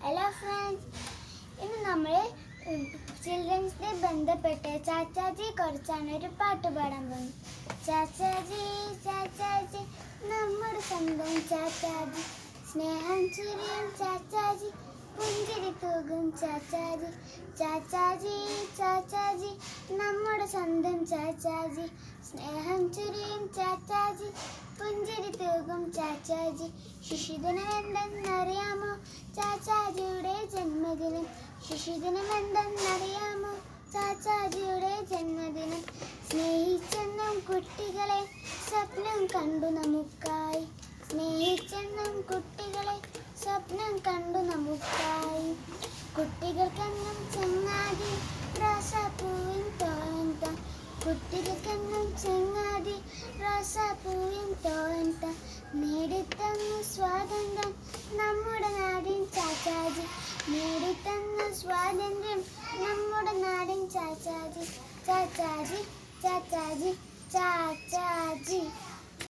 Hello friends, ഇന്ന് നമ്മൾ children's day ബന്ധപ്പെട്ട് ചാച്ചാജിയെ കുറിച്ചാണ് ഒരു പാട്ട് പാടാൻ പോകുന്നത്. ചാച്ചാജി ചാച്ചാജി നമ്മുടെ സ്വന്തം ചാച്ചാജി, സ്നേഹം ചുരിയും ചാച്ചാജി, പുഞ്ചിരി തൂകും ചാച്ചാജി. ചാച്ചാജി ചാച്ചാജി നമ്മുടെ സ്വന്തം ചാച്ചാജി, സ്നേഹം ചുരിയും ചാച്ചാജി, പുഞ്ചിരി തൂകും ചാച്ചാജി. ശിശുദിനം എന്തെന്നറിയാമോ? ചാച്ചാജിയുടെ ജന്മദിനം. ശിശുദിനം എന്തെന്നറിയാമോ? ചാച്ചാജിയുടെ ജന്മദിനം. സ്നേഹിച്ചെന്നും കുട്ടികളെ സ്വപ്നം കണ്ടു നമുക്കായി, സ്നേഹിച്ചെന്നും കുട്ടികളെ സ്വപ്നം കണ്ടു നമുക്കായി. കുട്ടികൾക്കെന്നും ചങ്ങാതി റോസാപ്പൂവിൻ തോഴൻ താൻ, കുട്ടികൾക്കെന്നും ചങ്ങാതി റോസാപ്പൂവിൻ തോഴൻ താൻ. നേടിത്തന്നു സ്വാതന്ത്ര്യം നമ്മുടെ നാടിൻ ചാച്ചാജി, നേടിത്തന്നു സ്വാതന്ത്ര്യം നമ്മുടെ നാടിൻ ചാച്ചാജി. ചാച്ചാജി ചാച്ചാജി ചാച്ചാജി.